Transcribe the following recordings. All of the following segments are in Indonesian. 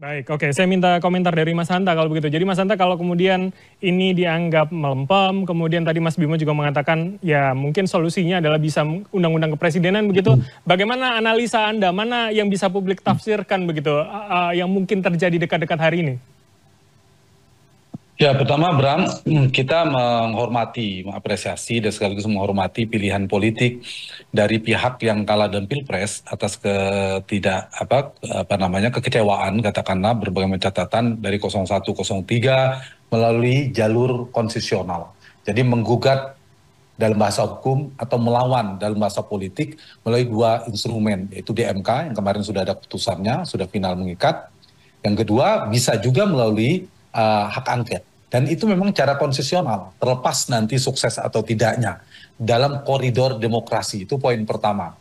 Baik, oke. Saya minta komentar dari Mas Hanta kalau begitu. Jadi Mas Hanta, kalau kemudian ini dianggap melempem, kemudian tadi Mas Bimo juga mengatakan ya mungkin solusinya adalah bisa undang-undang kepresidenan begitu. Bagaimana analisa Anda? Mana yang bisa publik tafsirkan begitu, yang mungkin terjadi dekat-dekat hari ini? Ya, pertama Bram, kita menghormati, mengapresiasi dan sekaligus menghormati pilihan politik dari pihak yang kalah dalam Pilpres atas kekecewaan katakanlah berbagai catatan dari 0103 melalui jalur konstitusional. Jadi menggugat dalam bahasa hukum atau melawan dalam bahasa politik melalui dua instrumen, yaitu di MK yang kemarin sudah ada putusannya, sudah final mengikat. Yang kedua bisa juga melalui hak angket. Dan itu memang cara konstitusional, terlepas nanti sukses atau tidaknya dalam koridor demokrasi. Itu poin pertama.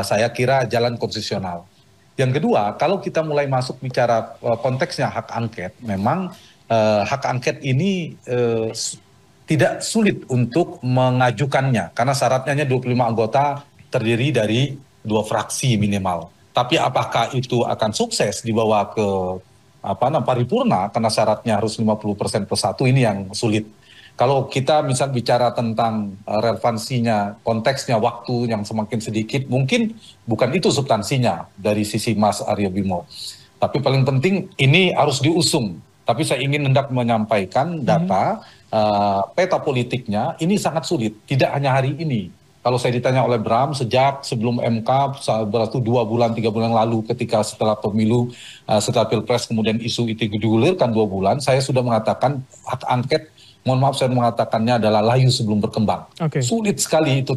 Saya kira jalan konstitusional. Yang kedua, kalau kita mulai masuk bicara konteksnya hak angket, memang hak angket ini tidak sulit untuk mengajukannya karena syaratnya hanya 25 anggota terdiri dari 2 fraksi minimal. Tapi apakah itu akan sukses dibawa ke paripurna karena syaratnya harus 50% plus 1, ini yang sulit. Kalau kita misal bicara tentang relevansinya, konteksnya, waktu yang semakin sedikit, mungkin bukan itu substansinya dari sisi Mas Aryo Bimo. Tapi paling penting ini harus diusung. Tapi saya ingin hendak menyampaikan data peta politiknya ini sangat sulit, tidak hanya hari ini. Kalau saya ditanya oleh Bram, sejak sebelum MK, berarti 2 bulan, 3 bulan lalu ketika setelah pemilu, setelah Pilpres, kemudian isu itu digulirkan 2 bulan, saya sudah mengatakan hak angket, mohon maaf saya mengatakannya adalah layu sebelum berkembang. Okay. Sulit sekali itu.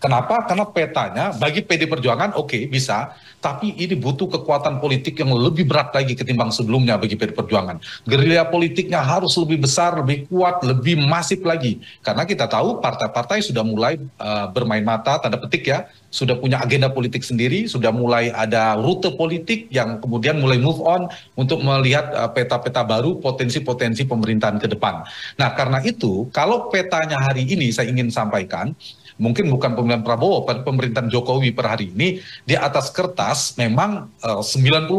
Kenapa? Karena petanya bagi PD Perjuangan oke, bisa, tapi ini butuh kekuatan politik yang lebih berat lagi ketimbang sebelumnya bagi PD Perjuangan. Gerilya politiknya harus lebih besar, lebih kuat, lebih masif lagi. Karena kita tahu partai-partai sudah mulai bermain mata, tanda petik ya, sudah punya agenda politik sendiri, sudah mulai ada rute politik yang kemudian mulai move on untuk melihat peta-peta baru, potensi-potensi pemerintahan ke depan. Nah, karena itu, kalau petanya hari ini saya ingin sampaikan, mungkin bukan pemilihan Prabowo, pada pemerintahan Jokowi per hari ini, di atas kertas memang 90%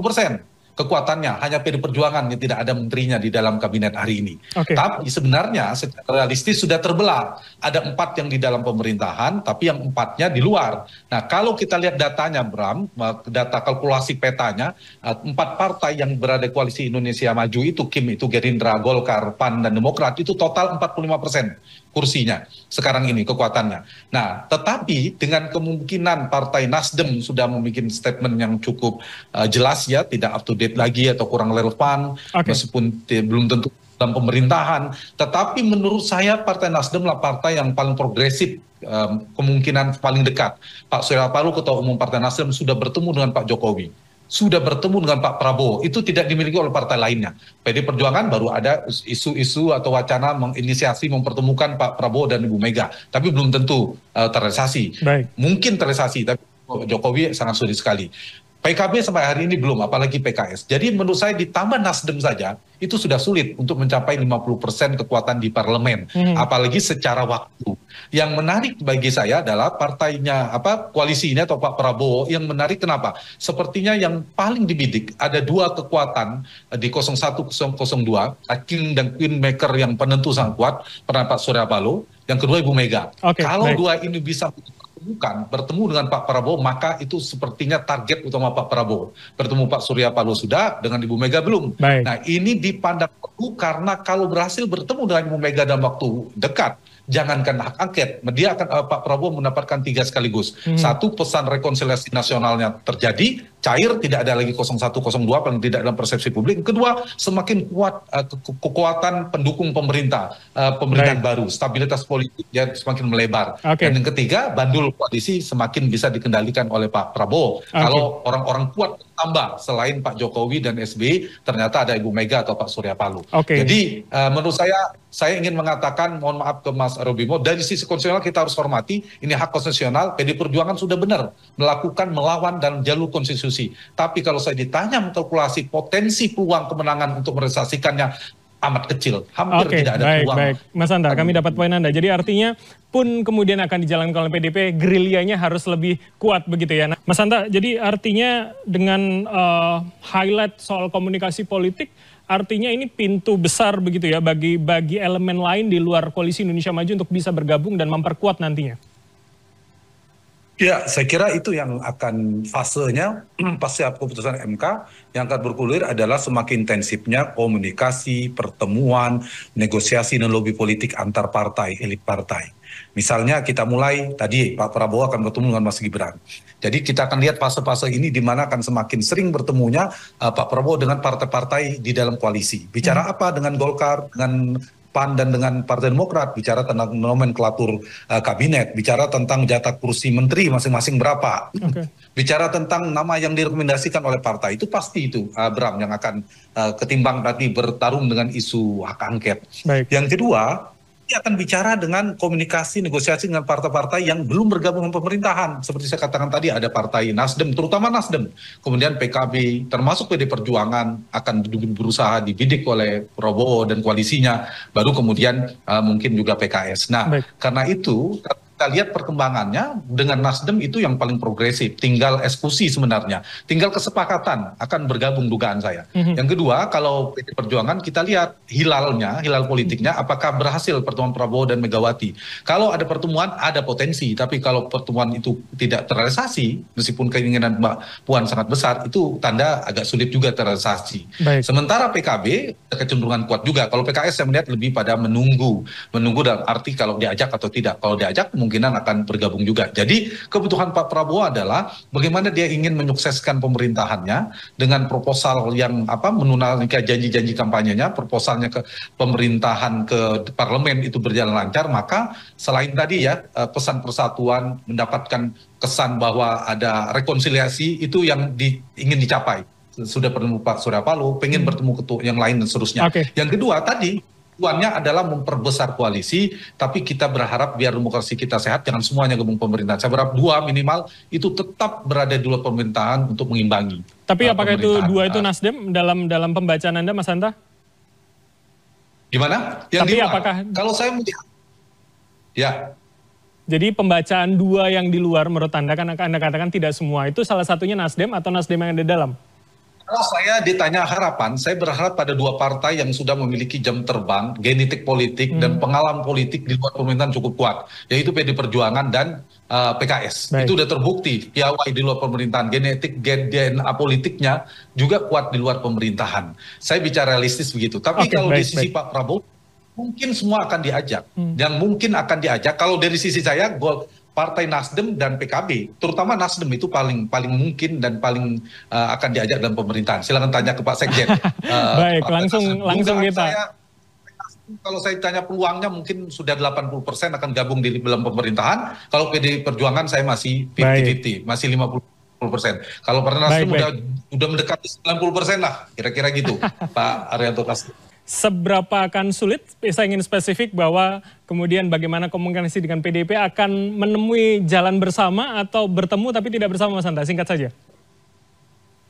kekuatannya, hanya PD Perjuangan yang tidak ada menterinya di dalam kabinet hari ini. Okay. Tapi sebenarnya secara realistis sudah terbelah. Ada 4 yang di dalam pemerintahan, tapi yang 4-nya di luar. Nah, kalau kita lihat datanya, Bram, data kalkulasi petanya, 4 partai yang berada di koalisi Indonesia Maju itu, KIM itu Gerindra, Golkar, PAN, dan Demokrat, itu total 45% kursinya sekarang ini kekuatannya. Nah, tetapi dengan kemungkinan Partai Nasdem sudah membuat statement yang cukup jelas ya, tidak up to date lagi atau kurang relevan, meskipun belum tentu dalam pemerintahan. Tetapi menurut saya Partai Nasdem lah partai yang paling progresif, kemungkinan paling dekat. Pak Surya Paloh, Ketua Umum Partai Nasdem, sudah bertemu dengan Pak Jokowi, sudah bertemu dengan Pak Prabowo, itu tidak dimiliki oleh partai lainnya. PD Perjuangan baru ada isu-isu atau wacana menginisiasi mempertemukan Pak Prabowo dan Ibu Mega, tapi belum tentu terrealisasi. Mungkin terrealisasi, tapi Jokowi sangat sulit sekali. PKB sampai hari ini belum, apalagi PKS. Jadi menurut saya ditambah Nasdem saja, itu sudah sulit untuk mencapai 50% kekuatan di parlemen. Apalagi secara waktu. Yang menarik bagi saya adalah partainya, koalisinya atau Pak Prabowo, yang menarik kenapa? Sepertinya yang paling dibidik, ada 2 kekuatan di 01-02, king dan queen maker yang penentu sangat kuat, pernah Pak Surya Paloh, yang kedua Ibu Mega. Kalau 2 ini bisa bertemu dengan Pak Prabowo, maka itu sepertinya target utama Pak Prabowo. Bertemu Pak Surya Paloh sudah, dengan Ibu Mega belum. Nah, ini dipandang perlu karena kalau berhasil bertemu dengan Ibu Mega dalam waktu dekat, jangankan hak angket, dia akan Pak Prabowo mendapatkan 3 sekaligus. 1, pesan rekonsiliasi nasionalnya terjadi, cair, tidak ada lagi 01-02, paling tidak dalam persepsi publik. Kedua, semakin kuat kekuatan pendukung pemerintah, pemerintahan baru, stabilitas politik ya semakin melebar. Dan yang ketiga, bandul koalisi semakin bisa dikendalikan oleh Pak Prabowo. Kalau orang-orang kuat tambah selain Pak Jokowi dan SBY, ternyata ada Ibu Mega atau Pak Surya Paloh. Jadi menurut saya ingin mengatakan, mohon maaf ke Mas Aryo Bimo, dari sisi konstitusional kita harus hormati, ini hak konstitusional, PD Perjuangan sudah benar melakukan melawan dalam jalur konstitusi. Tapi kalau saya ditanya mengkalkulasi potensi peluang kemenangan untuk merealisasikannya, amat kecil, hampir Oke, tidak ada baik, peluang. baik. Mas Hanta, kami dapat poin Anda. Jadi artinya pun kemudian akan dijalankan oleh PDP, gerilyanya harus lebih kuat begitu ya. Nah, Mas Hanta, jadi artinya dengan highlight soal komunikasi politik, artinya ini pintu besar begitu ya bagi elemen lain di luar Koalisi Indonesia Maju untuk bisa bergabung dan memperkuat nantinya. Ya, saya kira itu yang akan fasenya pasca keputusan MK yang akan bergulir adalah semakin intensifnya komunikasi, pertemuan, negosiasi dan lobby politik antar partai, elit partai. Misalnya kita mulai tadi Pak Prabowo akan bertemu dengan Mas Gibran. Jadi kita akan lihat fase-fase ini di mana akan semakin sering bertemunya Pak Prabowo dengan partai-partai di dalam koalisi. Bicara apa dengan Golkar, dengan PAN dan dengan Partai Demokrat, bicara tentang nomenklatur kabinet, bicara tentang jatah kursi menteri masing-masing berapa, bicara tentang nama yang direkomendasikan oleh partai, itu pasti itu Bram yang akan ketimbang tadi bertarung dengan isu hak angket. Baik. Yang kedua, dia akan bicara dengan komunikasi, negosiasi dengan partai-partai yang belum bergabung dengan pemerintahan. Seperti saya katakan tadi, ada partai Nasdem, terutama Nasdem. Kemudian PKB, termasuk PD Perjuangan, akan berusaha dibidik oleh Prabowo dan koalisinya. Baru kemudian mungkin juga PKS. Nah, karena itu kita lihat perkembangannya dengan Nasdem itu yang paling progresif. Tinggal eksekusi sebenarnya. Tinggal kesepakatan akan bergabung dugaan saya. Yang kedua, kalau PD Perjuangan kita lihat hilal politiknya, apakah berhasil pertemuan Prabowo dan Megawati. Kalau ada pertemuan, ada potensi. Tapi kalau pertemuan itu tidak terrealisasi, meskipun keinginan Mbak Puan sangat besar, itu tanda agak sulit juga terrealisasi. Sementara PKB kecenderungan kuat juga. Kalau PKS saya melihat lebih pada menunggu dalam arti kalau diajak atau tidak. Kalau diajak kemungkinan akan bergabung juga. Jadi kebutuhan Pak Prabowo adalah bagaimana dia ingin menyukseskan pemerintahannya dengan proposal yang menunaikan janji-janji kampanyenya, proposalnya ke pemerintahan ke parlemen itu berjalan lancar. Maka selain tadi ya pesan persatuan, mendapatkan kesan bahwa ada rekonsiliasi, itu yang ingin dicapai. Sudah bertemu Pak Surya Paloh, pengen bertemu ketua yang lain dan seterusnya. Yang kedua tadi tujuannya adalah memperbesar koalisi, tapi kita berharap biar demokrasi kita sehat, jangan semuanya gabung pemerintahan. Saya berharap dua minimal itu tetap berada di luar pemerintahan untuk mengimbangi. Tapi apakah itu dua itu Nasdem dalam pembacaan Anda, Mas Hanta? Gimana? Yang tapi di luar, apakah kalau saya melihat, ya. Jadi pembacaan dua yang di luar menurut Anda kan Anda katakan tidak semua, itu salah satunya Nasdem atau Nasdem yang ada di dalam? Kalau saya ditanya harapan, saya berharap pada dua partai yang sudah memiliki jam terbang, genetik politik, dan pengalaman politik di luar pemerintahan cukup kuat, yaitu PD Perjuangan dan PKS. Itu sudah terbukti, piawai di luar pemerintahan, genetik, DNA politiknya juga kuat di luar pemerintahan. Saya bicara realistis begitu. Tapi kalau di sisi Pak Prabowo, mungkin semua akan diajak. Yang mungkin akan diajak, kalau dari sisi saya, Partai Nasdem dan PKB, terutama Nasdem itu paling mungkin dan paling akan diajak dalam pemerintahan. Silakan tanya ke Pak Sekjen. Baik, langsung kita. Kalau saya tanya peluangnya mungkin sudah 80% akan gabung di dalam pemerintahan. Kalau PD Perjuangan saya masih 50-50, masih 50%. Kalau Partai Nasdem udah mendekati 90% lah, kira-kira gitu, Pak Arianto Kasdi. Seberapa akan sulit, saya ingin spesifik bahwa kemudian bagaimana komunikasi dengan PDIP akan menemui jalan bersama atau bertemu tapi tidak bersama, Mas Hanta? Singkat saja.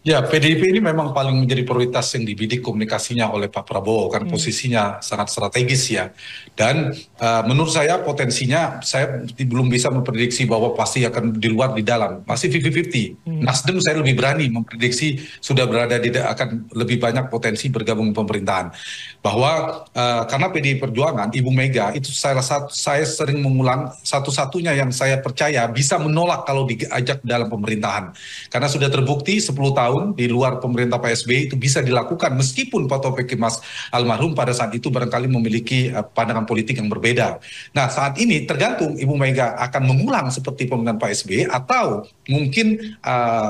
Ya, PDIP ini memang paling menjadi prioritas yang dibidik komunikasinya oleh Pak Prabowo, kan posisinya sangat strategis ya. Dan menurut saya potensinya, saya belum bisa memprediksi bahwa pasti akan di luar di dalam. Masih 50-50. Nasdem saya lebih berani memprediksi sudah berada akan lebih banyak potensi bergabung di pemerintahan. Bahwa karena PDI Perjuangan, Ibu Mega itu saya sering mengulang, satu-satunya yang saya percaya bisa menolak kalau diajak dalam pemerintahan. Karena sudah terbukti 10 tahun di luar pemerintah Pak SBY itu bisa dilakukan meskipun Pak Taufik Kemas almarhum pada saat itu barangkali memiliki pandangan politik yang berbeda. Nah, saat ini tergantung Ibu Mega akan mengulang seperti pemerintahan Pak SBY atau mungkin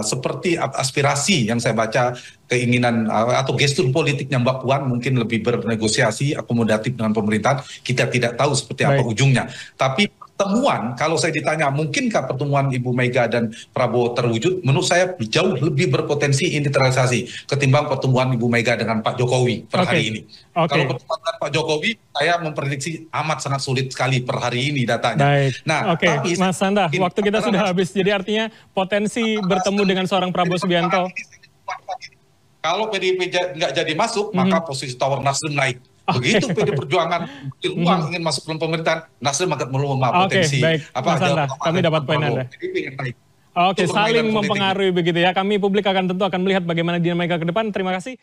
seperti aspirasi yang saya baca, keinginan atau gestur politiknya Mbak Puan mungkin lebih bernegosiasi akomodatif dengan pemerintahan. Kita tidak tahu seperti apa ujungnya. Tapi pertemuan, kalau saya ditanya mungkinkah pertemuan Ibu Mega dan Prabowo terwujud, menurut saya jauh lebih berpotensi ini terrealisasi ketimbang pertemuan Ibu Mega dengan Pak Jokowi per hari ini. Kalau pertemuan dengan Pak Jokowi, saya memprediksi amat sangat sulit sekali per hari ini datanya. Nah, tapi Mas Hanta, waktu kita sudah habis, jadi artinya potensi bertemu dengan seorang Prabowo Subianto. Kalau PDIP nggak jadi masuk, maka posisi tawar Nasdem naik. Begitu PD Perjuangan uang ingin masuk dalam pemerintahan, Nasdem akan melemah potensi. Baik, Mas Hanta, kami dapat poin Anda. Oke, saling mempengaruhi begitu ya. Kami publik akan tentu akan melihat bagaimana dinamika ke depan. Terima kasih.